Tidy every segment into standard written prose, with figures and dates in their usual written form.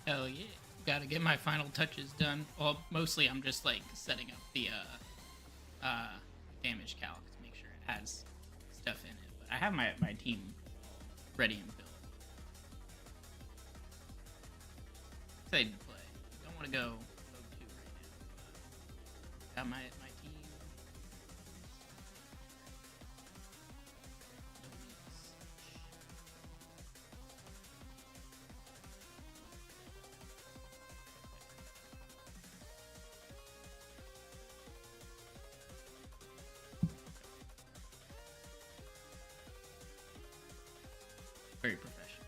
Hell yeah. Gotta get my final touches done. Well, mostly I'm just like setting up the damage calc to make sure it has stuff in it. But I have my team ready and built. Excited to play. Don't want to go Rogue 2 right now. Got my team. Very professional.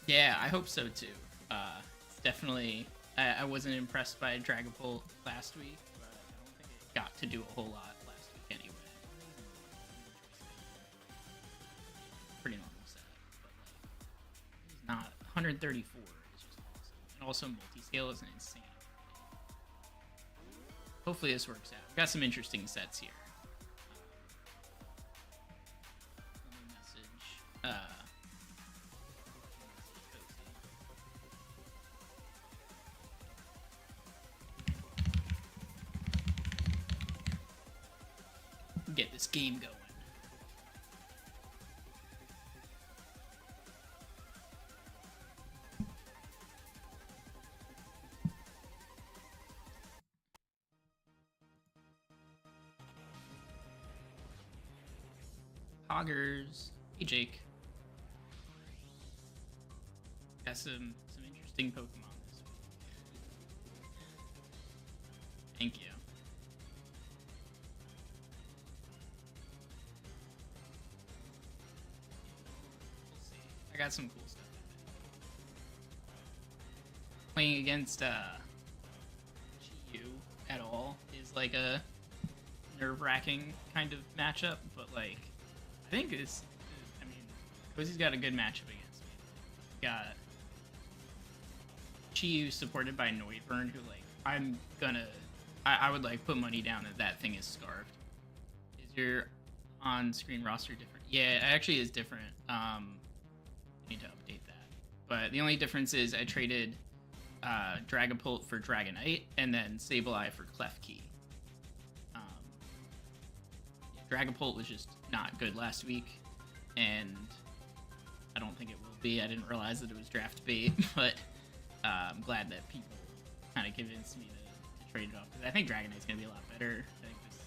Yeah, I hope so too. It's definitely. I wasn't impressed by Dragapult last week, but I don't think it got to do a whole lot last week anyway. Pretty normal setup, but like, he's not 134 is just awesome, and also multi-scale is an insane. Hopefully this works out. We've got some interesting sets here. Let me message. Get this game going. Poggers. Hey Jake. Got some interesting Pokemon this week. Thank you. We'll see. I got some cool stuff. Playing against Chi-Yu at all is like a nerve-wracking kind of matchup, but like I think it's, I mean, Cozy's got a good matchup against me. Got Chi-Yu supported by Noivern, who like I would like put money down that that thing is scarfed. Is your on-screen roster different? Yeah, it actually is different. I need to update that. But the only difference is I traded Dragapult for Dragonite and then Sableye for Klefki. Dragapult was just not good last week, and I don't think it will be. I didn't realize that it was draft bait, but I'm glad that people kind of convinced me to trade it off, because I think Dragonite's going to be a lot better. I think this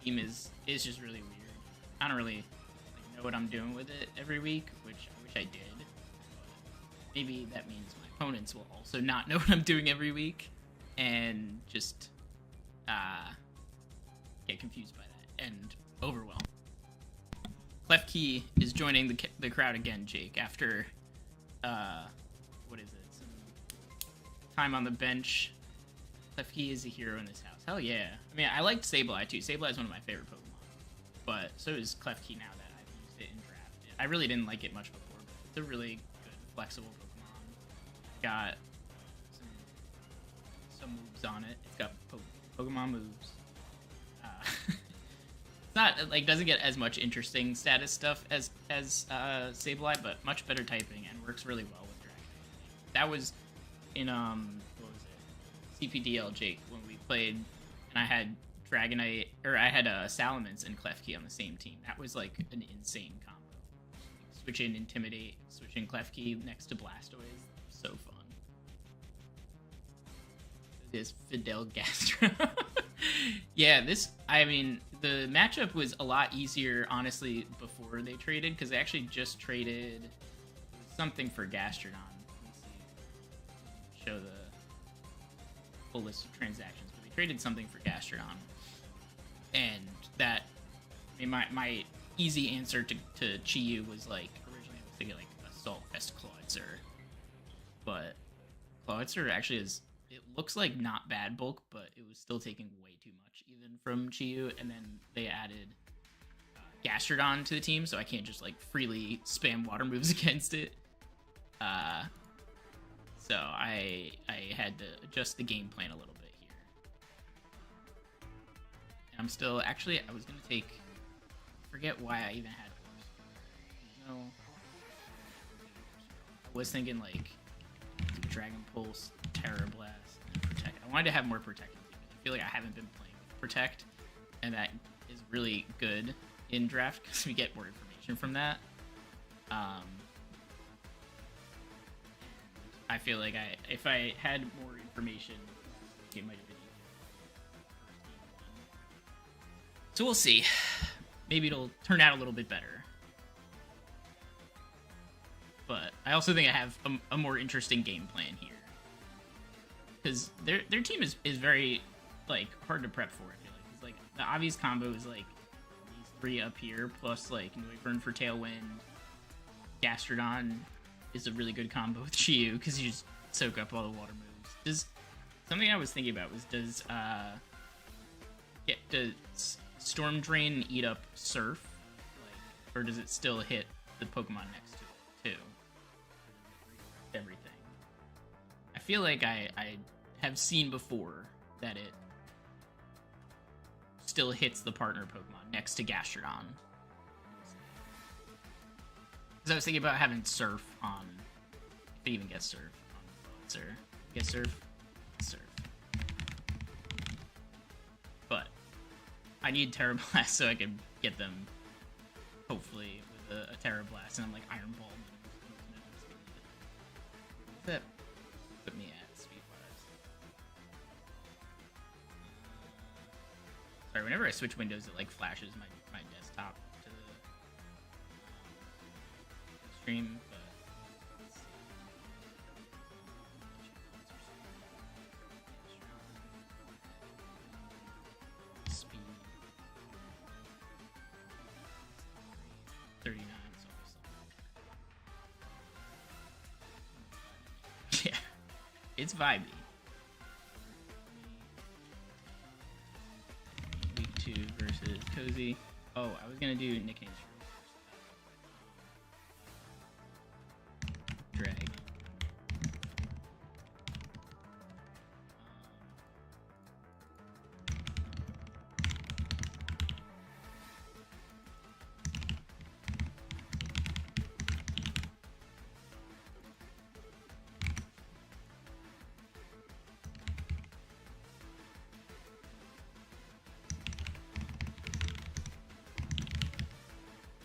team is just really weird. I don't really like, know what I'm doing with it every week, which I wish I did. But maybe that means my opponents will also not know what I'm doing every week, and just get confused by that and overwhelmed. Klefki is joining the crowd again, Jake, after what is it? Some time on the bench. Klefki is a hero in this house. Hell yeah. I mean, I liked Sableye too. Sableye is one of my favorite Pokemon. But so is Klefki now that I've used it and drafted. I really didn't like it much before, but it's a really good, flexible Pokemon. Got some moves on it. It's got Pokemon moves. Not like doesn't get as much interesting status stuff as Sableye, but much better typing and works really well with Dragonite. That was in what was it? CPDL, Jake, when we played, and I had Dragonite, or I had Salamence and Klefki on the same team. That was like an insane combo. Switch in Intimidate, switch in Klefki next to Blastoise, so fun. This Fidel Gastra. Yeah, I mean, the matchup was a lot easier, honestly, before they traded, because they actually just traded something for Gastrodon. Let me see. Show the full list of transactions, but they traded something for Gastrodon. And that, I mean, my easy answer to Chi-Yu was, like, originally I was thinking, like, Assault Vest Clawitzer. But Clawitzer actually is, it looks like not bad bulk, but it was still taking way too much, even from Chi-Yu, and then they added Gastrodon to the team, so I can't just, like, freely spam water moves against it. So I had to adjust the game plan a little bit here. I'm still actually. I was gonna take. I forget why I even had horse. No. I was thinking like Dragon Pulse, Terra Blast, and Protect. I wanted to have more Protect. I feel like I haven't been playing with Protect, and that is really good in draft because we get more information from that. I feel like if I had more information, it might have been easier. So we'll see. Maybe it'll turn out a little bit better. But I also think I have a more interesting game plan here. Because their team is very like hard to prep for. I feel like. It's like the obvious combo is like these three up here, plus like Noivern for Tailwind. Gastrodon is a really good combo with Chiyu because you just soak up all the water moves. Something I was thinking about was does Storm Drain eat up Surf, like, or does it still hit the Pokemon next to it too? Everything. I feel like I have seen before that it still hits the partner Pokemon next to Gastrodon. Because I was thinking about having Surf on, if it even gets Surf on Sir. Get Surf? Surf. But I need Terra Blast so I can get them, hopefully, with a Terra Blast, and I'm like Iron Ball. That put me at speed-wise. Sorry, whenever I switch windows, it like flashes my desktop to the stream, but let's see. Speed 39. Yeah, it's vibey. Week 2 versus Cozy. Oh, I was gonna do nicknames for Drag.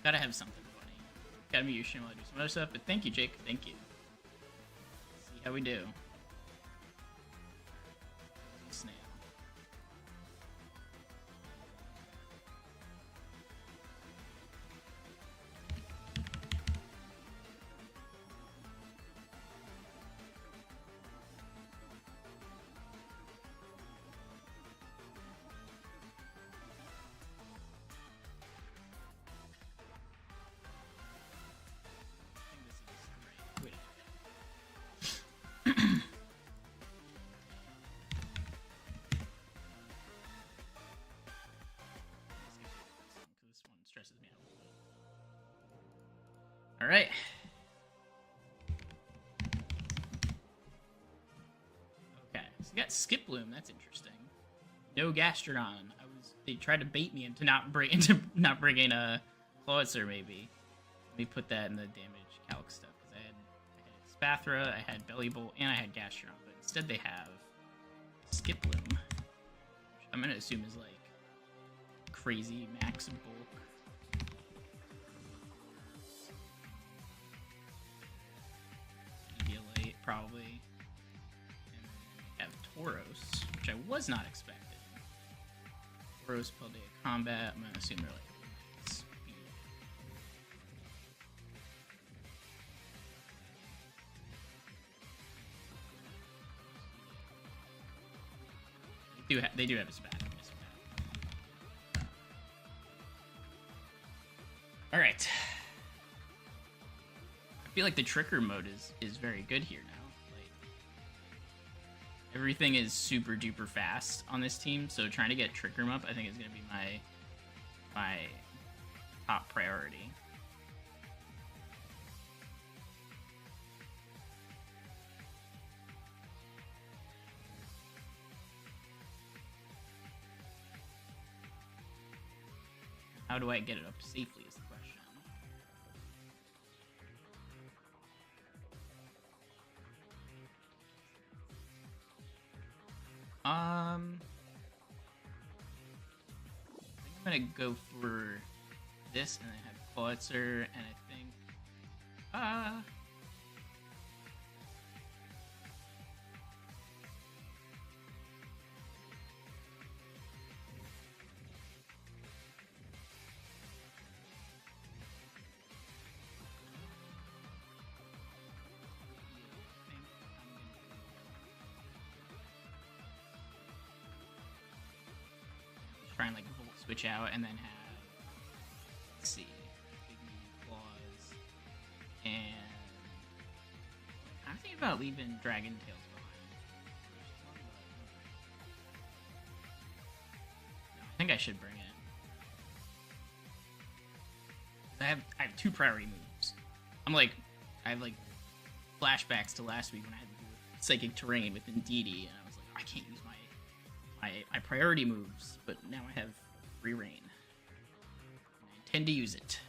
Gotta have something funny. Gotta be Yushin while I do some other stuff, but thank you, Jake. Thank you. Let's see how we do. Snail. This one stresses me out. All right. Okay, so you got Skip Bloom. That's interesting. No Gastrodon. They tried to bait me into not bringing a Clawitzer. Maybe. Let me put that in the damage calc stuff because I had Spathra, I had Belly Bolt, and I had Gastrodon. But instead they have Skip Bloom, which I'm gonna assume is like crazy max bulk. Medialite, probably. And then we have Tauros, which I was not expecting. Tauros, Paldea Combat, I'm gonna assume they're like speed. They do have a spat. Alright. I feel like the Tricker mode is very good here now. Like, everything is super duper fast on this team, so trying to get Trick Room up I think is going to be my top priority. How do I get it up safely is the question. I think I'm gonna go for this, and I have Pulitzer, and I think, try and like volt switch out, and then have, let's see, big meaty claws, and I'm thinking about leaving Dragon Tails behind. No, I think I should bring it. I have 2 priority moves. I have like flashbacks to last week when I had to do Psychic Terrain with Indeedee, and I was like, I can't use my priority moves, but now I have free reign. And I intend to use it.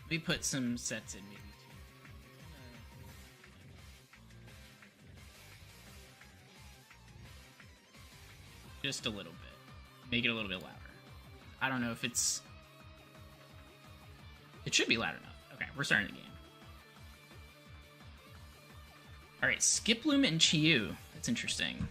Let me put some sets in, maybe too. Just a little bit. Make it a little bit louder. I don't know if it's... It should be loud enough. Okay, we're starting the game. Alright, Skiploom and Chiyu. That's interesting.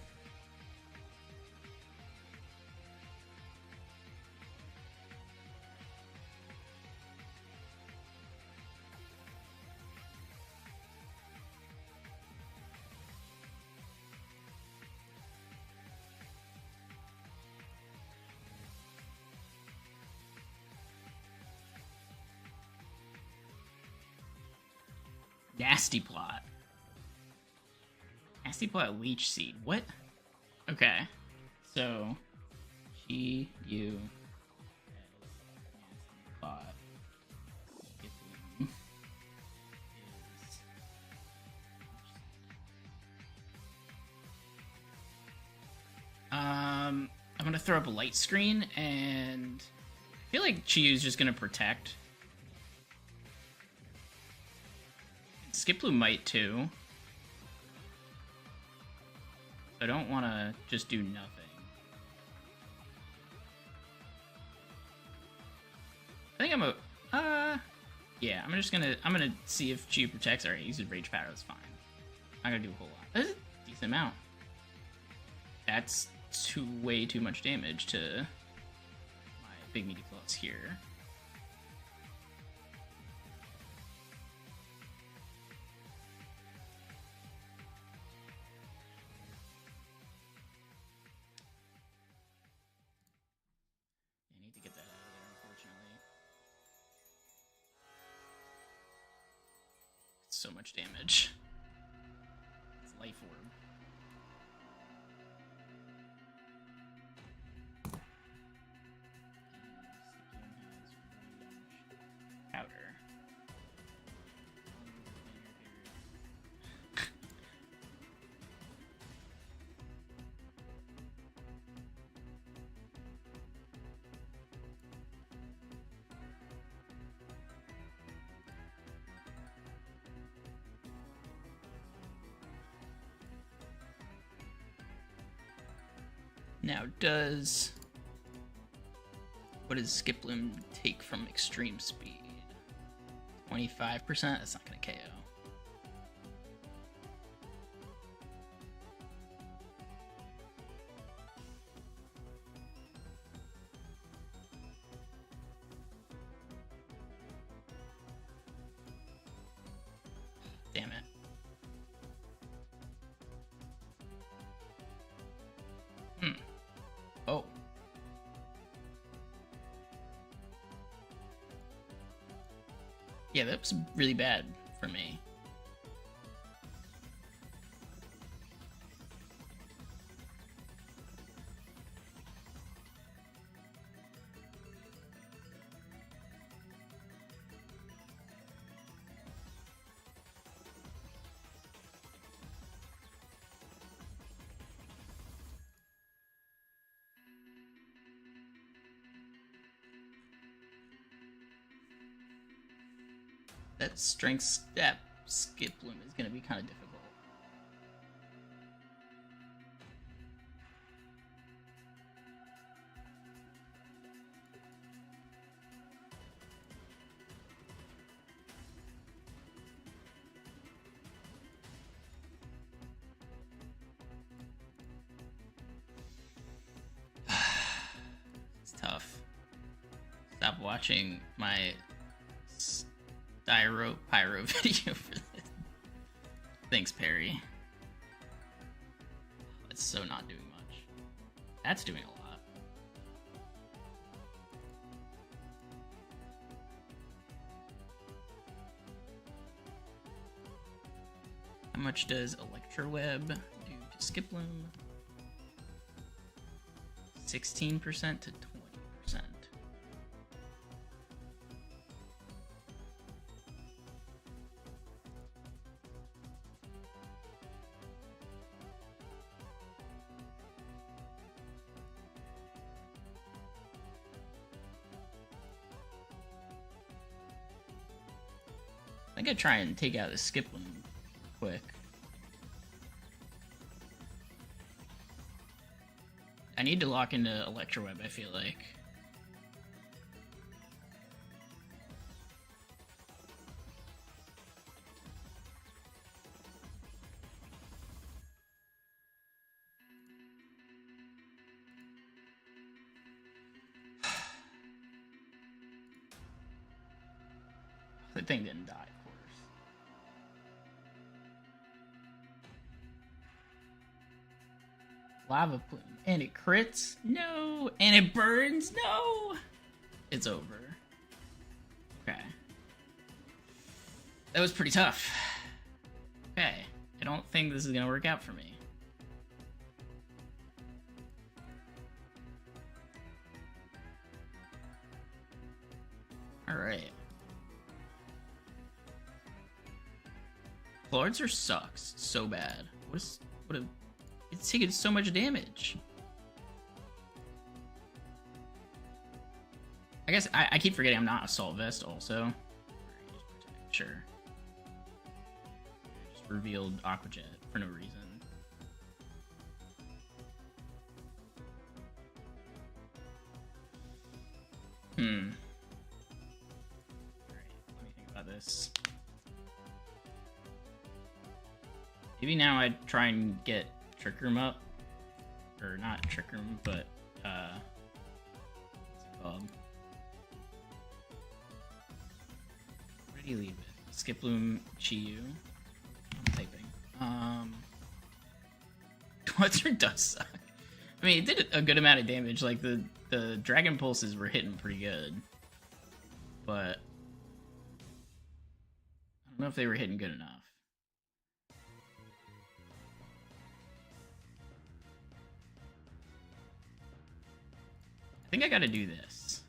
Nasty Plot. Nasty Plot Leech Seed. What? Okay. So, Chi, you, Nasty Plot, Skiploom is... I'm gonna throw up a light screen, and I feel like Chiyu's just gonna protect. Skiploom might too. I don't want to just do nothing. I think I'm yeah, I'm gonna see if Chiyu protects. Alright, uses Rage Powder, that's fine. I'm not gonna do a whole lot. That's a decent amount. That's way too much damage to my big meaty claws here. So much damage. It's Life Orb. Powder. Now, what does Skiploom take from extreme speed? 25%? That's not gonna KO. Damn it. Oh. Yeah, that was really bad for me. that that skip bloom is gonna be kind of difficult. It's tough. Stop watching my Styro Pyro video for this. Thanks, Perry. That's so not doing much. That's doing a lot. How much does Electroweb do to Skip Bloom? 16% to 20%. I could try and take out the Skip Bloom quick. I need to lock into Electroweb, I feel like. The thing didn't die, of course. Lava plume. And it crits? No. And it burns? No. It's over. Okay. That was pretty tough. Okay. I don't think this is gonna work out for me. Alright. Florzer sucks so bad. It's taking so much damage. I guess I keep forgetting I'm not Assault Vest also. Sure. Just revealed Aqua Jet for no reason. Alright, let me think about this. Maybe now I'd try and get Trick Room up. Or not Trick Room, but what's it called? Where do you leave it? Skip Bloom Chiyu. I'm typing. What's her does suck? I mean, it did a good amount of damage. Like the Dragon Pulses were hitting pretty good. But I don't know if they were hitting good enough. I think I gotta do this.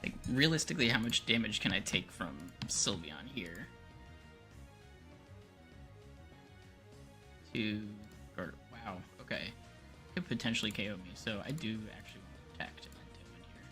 Like, realistically, how much damage can I take from Sylveon here? Wow, okay. Could potentially KO me, so I do actually want to protect and then do it here.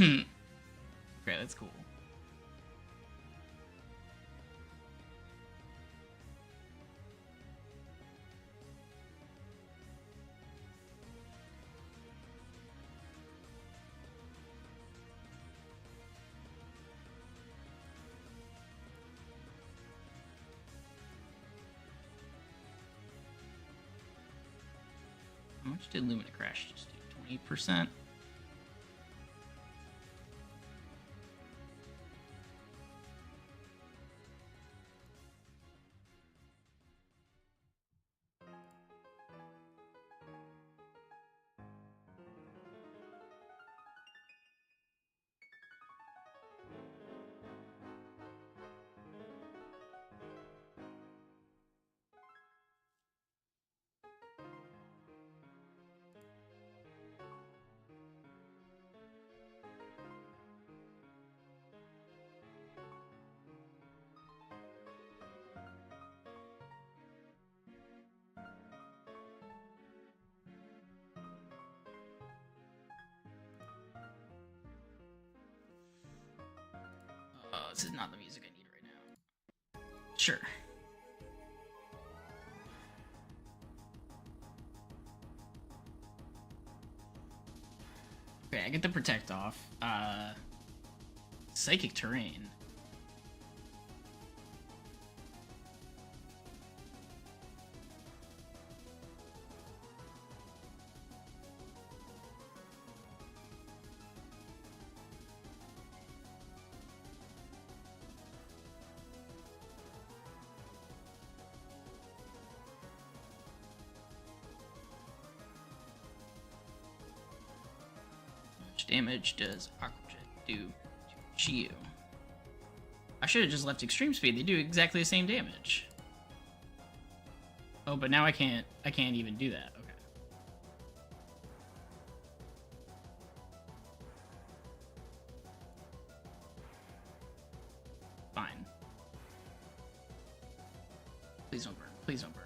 Okay, that's cool. How much did Lumina Crash just do? 20%? This is not the music I need right now. Sure. Okay, I get the protect off. Psychic terrain. Damage does Aquajet do to Chiyu? I should have just left extreme speed. They do exactly the same damage. Oh, but now I can't even do that. Okay. Fine. Please don't burn. Please don't burn.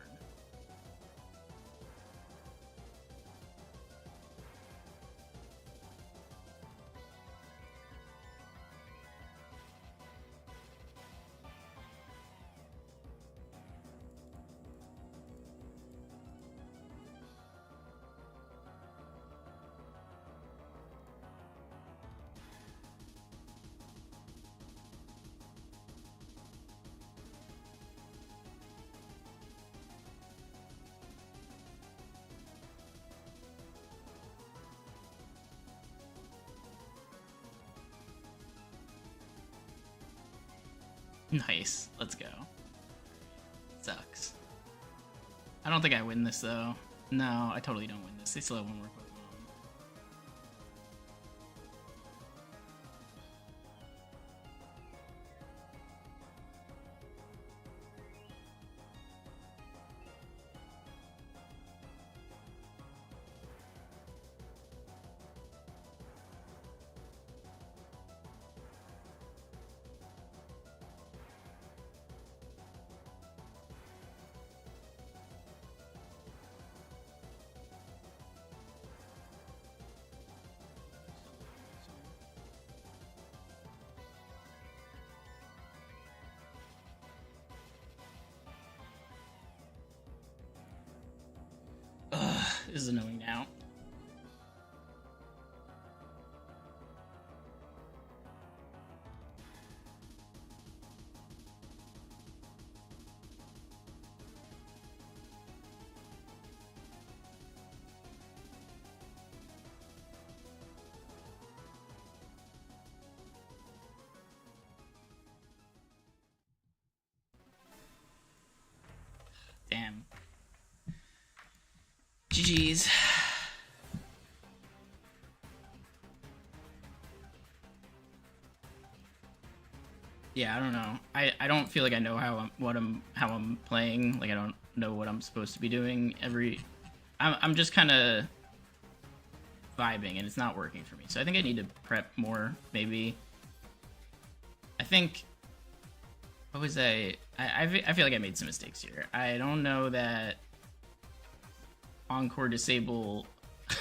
Nice. Let's go. Sucks. I don't think I win this, though. No, I totally don't win this. They still have one more Pokemon. This is annoying now. Damn. GG's. Yeah, I don't know. I don't feel like I know how I'm playing. Like I don't know what I'm supposed to be doing. I'm just kind of vibing and it's not working for me. So I think I need to prep more. Maybe. I think. What was I feel like I made some mistakes here. I don't know that Encore Disable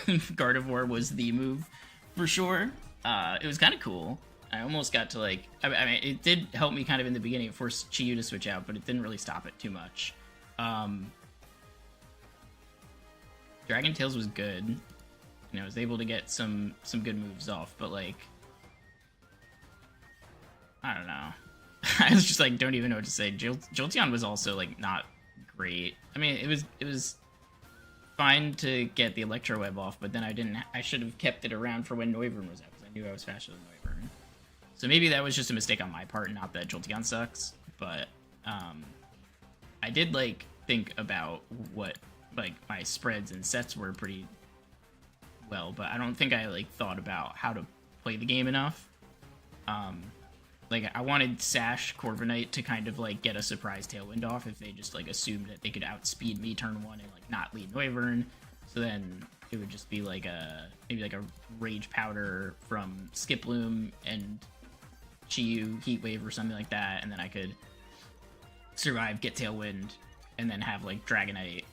Gardevoir was the move for sure. it was kind of cool. I almost got to like, I mean, it did help me kind of in the beginning. It forced Chiyu to switch out, but it didn't really stop it too much. Dragon Tails was good. You know, I was able to get some good moves off, but like, I don't know. I was just like, don't even know what to say. Jolteon was also like not great. I mean, it was fine to get the Electro Web off, but then I should have kept it around for when Noivern was out, because I knew I was faster than Noivern. So maybe that was just a mistake on my part, not that Jolteon sucks, but I did like think about what like my spreads and sets were pretty well, but I don't think I like thought about how to play the game enough. Like I wanted Sash Corviknight to kind of like get a surprise Tailwind off if they just like assumed that they could outspeed me turn 1 and like not lead Noivern. So then it would just be like maybe like a Rage Powder from Skiploom and Chiyu Heat Wave or something like that, and then I could survive, get Tailwind, and then have like Dragonite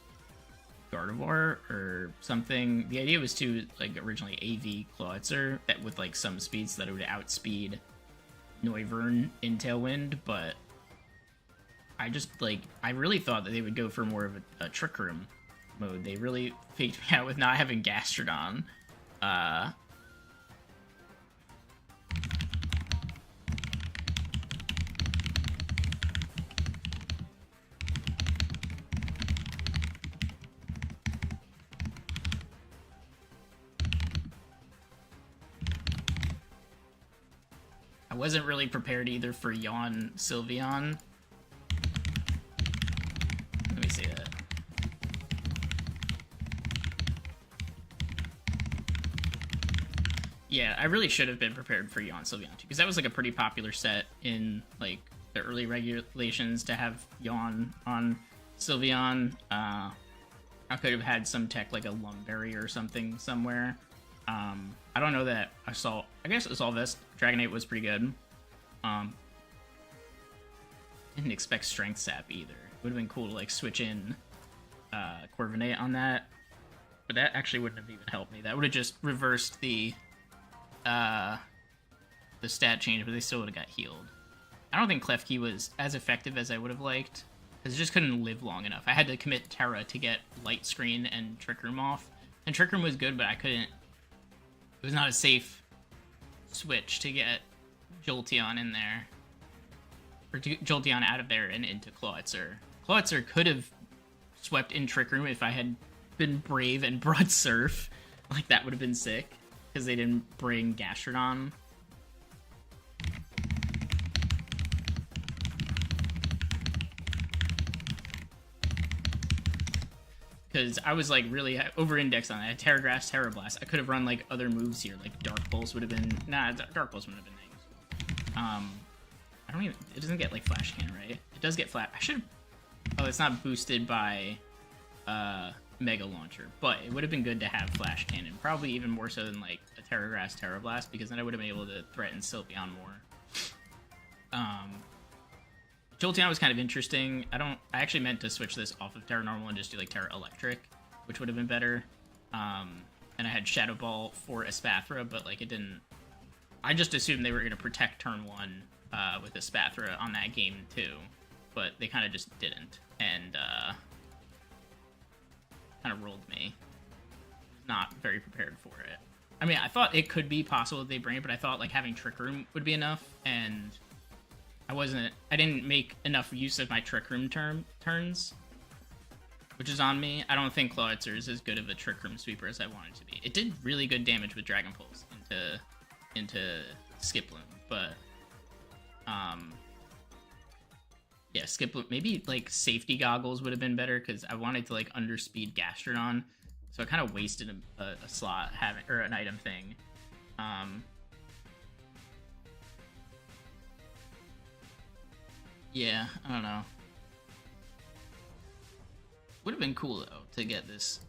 Gardevoir or something. The idea was to like originally AV Clawitzer that with like some speeds that it would outspeed Noivern in Tailwind, but I just like I really thought that they would go for more of a Trick Room mode. They really faked me out with not having Gastrodon. I wasn't really prepared either for Yawn Sylveon. Let me see that. Yeah, I really should have been prepared for Yawn Sylveon too, because that was like a pretty popular set in like the early regulations to have Yawn on Sylveon. I could have had some tech like a Lumberry or something somewhere. I don't know that I saw. I guess Assault Dragonite was pretty good. Didn't expect Strength Sap either. Would have been cool to like switch in Corviknight on that, but that actually wouldn't have even helped me. That would have just reversed the stat change, but they still would have got healed. I don't think Klefki was as effective as I would have liked, because it just couldn't live long enough. I had to commit Terra to get Light Screen and Trick Room off, and Trick Room was good, but I couldn't. It was not a safe switch to get Jolteon in there. Or Jolteon out of there and into Clawitzer. Clawitzer could have swept in Trick Room if I had been brave and brought Surf. Like, that would have been sick. Because they didn't bring Gastrodon. Because I was like really over-indexed on that. Terra Grass, Terra Blast. I could have run like other moves here. Like Dark Pulse would have been. Nah, Dark Pulse wouldn't have been nice. I don't even. It doesn't get like Flash Cannon, right? It does get flat. I should. Oh, it's not boosted by Mega Launcher, but it would have been good to have Flash Cannon. Probably even more so than like a Terra Grass, Terra Blast, because then I would have been able to threaten Sylveon more. Jolteon was kind of interesting. I actually meant to switch this off of Terra Normal and just do like Terra Electric, which would have been better. And I had Shadow Ball for Espathra, but like it didn't. I just assumed they were going to protect turn 1 with Espathra on that game too, but they kind of just didn't, and kind of rolled me. Not very prepared for it. I mean, I thought it could be possible that they bring it, but I thought like having Trick Room would be enough, and I didn't make enough use of my Trick Room turns, which is on me. I don't think Clawitzer is as good of a Trick Room sweeper as I wanted to be. It did really good damage with Dragon Pulse into Skiploom, but yeah, Skiploom, maybe like Safety Goggles would have been better, because I wanted to like underspeed Gastrodon, so I kind of wasted a slot having, or an item thing. Yeah, I don't know. Would have been cool though to get this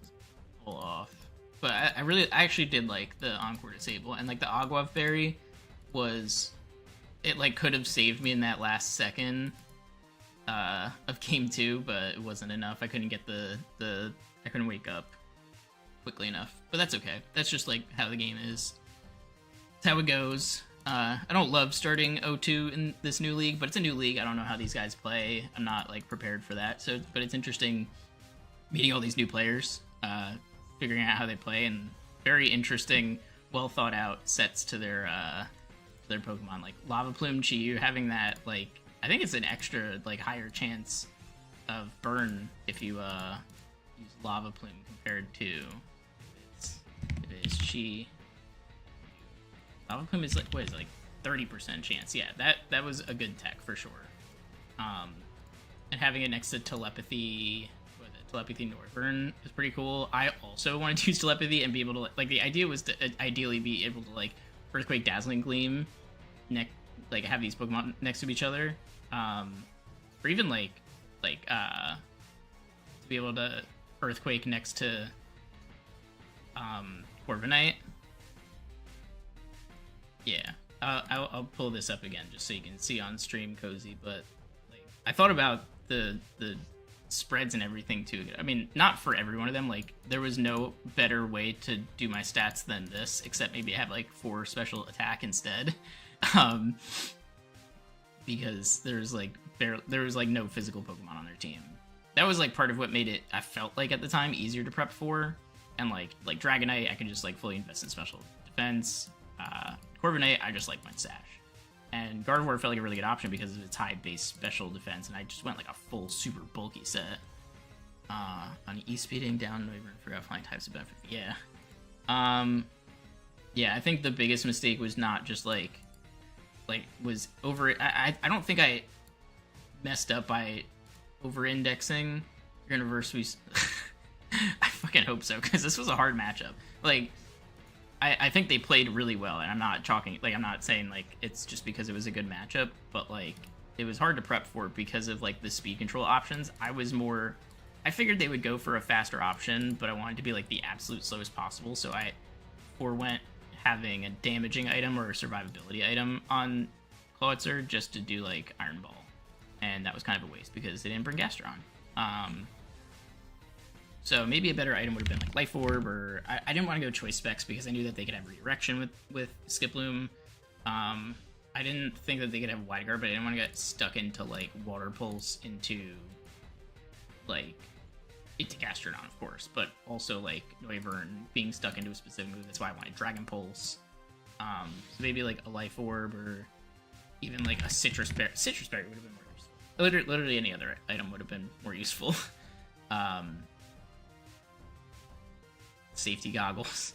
all off, but I actually did like the Encore Disable, and like the Agua Fairy was, it like could have saved me in that last second of game 2, but it wasn't enough. I couldn't get I couldn't wake up quickly enough, but that's okay. That's just like how the game is. That's how it goes. I don't love starting 0-2 in this new league, but it's a new league. I don't know how these guys play. I'm not like prepared for that. So, but it's interesting meeting all these new players, figuring out how they play, and very interesting, well thought out sets to their Pokemon. Like Lava Plume Chi-Yu, having that, like, I think it's an extra like higher chance of burn if you use Lava Plume compared to if it's Chi. Lava Plume is like, what is it, like 30% chance? Yeah, that was a good tech for sure. And having it next to Telepathy, Telepathy Northern is pretty cool. I also wanted to use Telepathy and be able to, like, the idea was to ideally be able to like Earthquake Dazzling Gleam, like have these Pokemon next to each other, or even to be able to Earthquake next to Corviknight. Yeah, I'll pull this up again just so you can see on stream, Cozy. But like, I thought about the spreads and everything too. I mean, not for every one of them. Like, there was no better way to do my stats than this, except maybe have like 4 special attack instead, because there's like no physical Pokemon on their team. That was like part of what made it, I felt like at the time, easier to prep for. And like Dragonite, I could just like fully invest in special defense. Corviknight, I just like my sash. And Gardevoir felt like a really good option because of its high base special defense, and I just went like a full super bulky set. On E-speeding down, I even forgot flying types of benefit. Yeah. Yeah, I think the biggest mistake was not just was over. I don't think I messed up by over-indexing Universe. I fucking hope so, because this was a hard matchup. Like, I think they played really well, and I'm not saying like it's just because it was a good matchup, but like it was hard to prep for because of like the speed control options. I figured they would go for a faster option, but I wanted to be like the absolute slowest possible, so I forewent having a damaging item or a survivability item on Clawitzer just to do like Iron Ball, and that was kind of a waste because they didn't bring Gastron. So maybe a better item would have been like Life Orb, or I didn't want to go Choice Specs because I knew that they could have Redirection with Skiploom. I didn't think that they could have Wide Guard, but I didn't want to get stuck into like Water Pulse into Gastrodon, of course, but also like Noivern being stuck into a specific move. That's why I wanted Dragon Pulse. So maybe like a Life Orb, or even like a Citrus Berry. Citrus Berry would have been more useful. Literally any other item would have been more useful. Safety Goggles.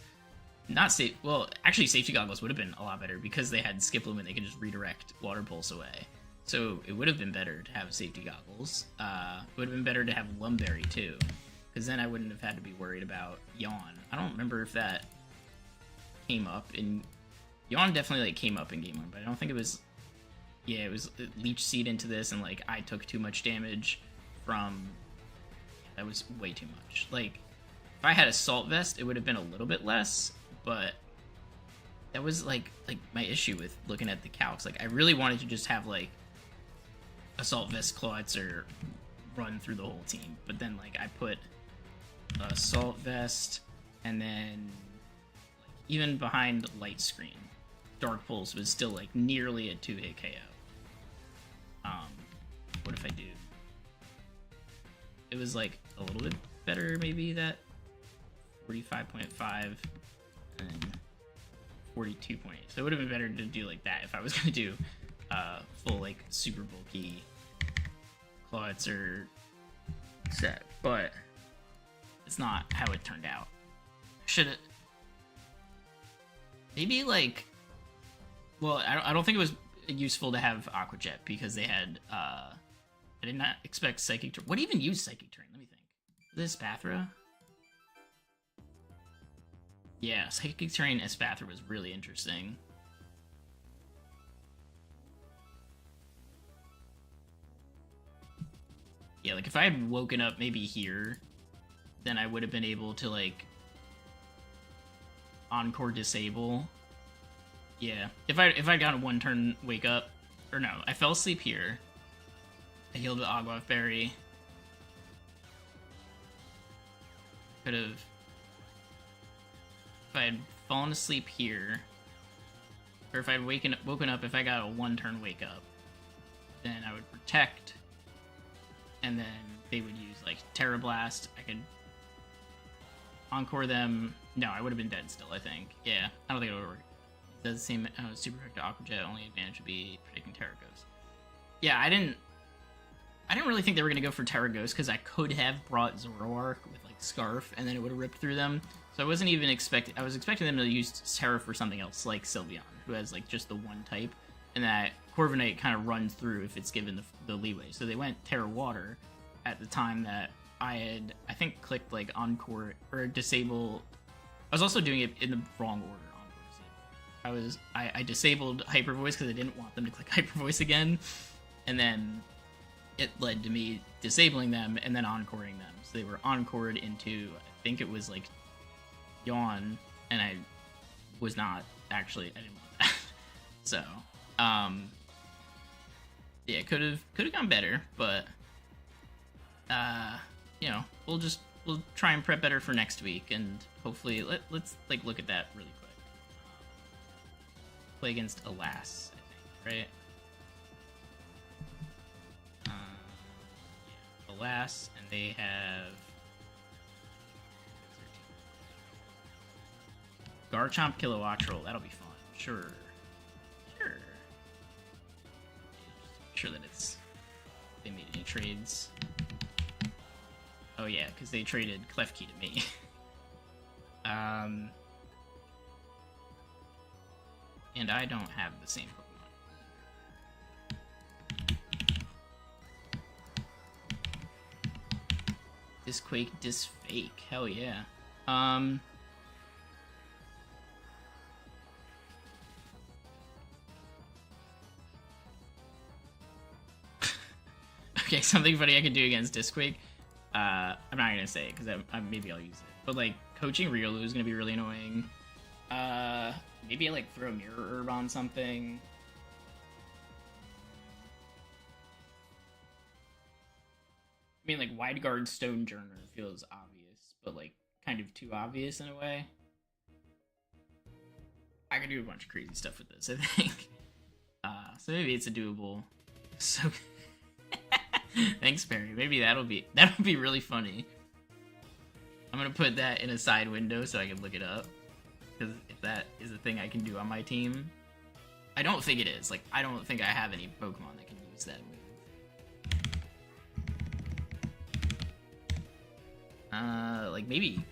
Not safe. Well, actually, Safety Goggles would have been a lot better because they had Skiploom and they could just redirect Water Pulse away. So it would have been better to have Safety Goggles. It would have been better to have Lumberry too, because then I wouldn't have had to be worried about Yawn. I don't remember if that came up in... Yawn definitely like came up in Game 1, but I don't think it was... Yeah, it was Leech Seed into this, and like I took too much damage from... That was way too much. Like, if I had Assault Vest, it would have been a little bit less, but that was like my issue with looking at the calcs. Like, I really wanted to just have like Assault Vest Clawitzer run through the whole team, but then like I put Assault Vest, and then like, even behind Light Screen, Dark Pulse was still like nearly a 2-hit KO. What if I do? It was like a little bit better, maybe, that 45.5 and 42.8. So it would have been better to do like that if I was going to do full like super bulky Clawitzer set, but it's not how it turned out. Should it maybe like, well, I don't think it was useful to have Aqua Jet because they had I did not expect Psychic Terrain. What even used Psychic Terrain? Let me think. This Espathra? Yeah, Psychic Terrain Espathra was really interesting. Yeah, like if I had woken up maybe here, then I would have been able to like Encore Disable. Yeah, if I got a 1-turn wake up, or no, I fell asleep here. I healed with Agua Berry. Could have... If I had fallen asleep here, or if I'd woken up, if I got a 1-turn wake up, then I would protect, and then they would use like Terra Blast. I could encore them. No, I would have been dead still, I think. Yeah, I don't think it would work. It does the same super effective Aqua Jet, only advantage would be predicting Terra Ghost. Yeah, I didn't really think they were gonna go for Terra Ghost because I could have brought Zoroark with like Scarf and then it would have ripped through them. So I wasn't even expecting. I was expecting them to use Terra for something else, like Sylveon, who has like just the one type, and that Corviknight kind of runs through if it's given the leeway. So they went Terra Water at the time that I think clicked like Encore or Disable. I was also doing it in the wrong order. Encore Disable. I disabled Hyper Voice because I didn't want them to click Hyper Voice again, and then it led to me disabling them and then encoring them. So they were encored into, I think it was like Yawn, and I was not actually, I didn't want that. So, yeah, could have gone better, but you know, we'll try and prep better for next week, and hopefully let's like look at that really quick. Play against Alas, I think, right? Alas, and they have Garchomp, Kilowattrel. That'll be fun. Sure. Sure that they made any trades. Oh yeah, because they traded Klefki to me. And I don't have the same Pokemon. Disquake, Disfake. Hell yeah. Okay, something funny I can do against Disquake. I'm not gonna say it because maybe I'll use it. But like coaching Riolu is gonna be really annoying. Maybe I like throw Mirror Herb on something. I mean, like Wide Guard Stonejourner feels obvious, but like kind of too obvious in a way. I could do a bunch of crazy stuff with this, I think. So maybe it's a doable. So. Thanks, Perry. Maybe that'll be really funny. I'm gonna put that in a side window so I can look it up, because if that is a thing I can do on my team, I don't think it is. Like, I don't think I have any Pokemon that can use that move. Like maybe.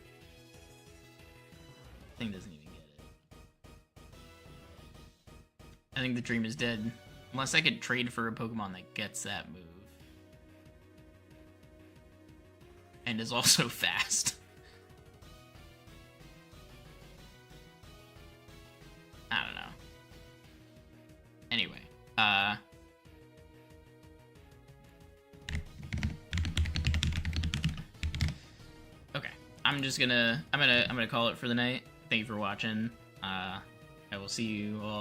Thing doesn't even get it. I think the dream is dead, unless I could trade for a Pokemon that gets that move. And is also fast. I don't know. Anyway, okay. I'm gonna call it for the night. Thank you for watching. I will see you all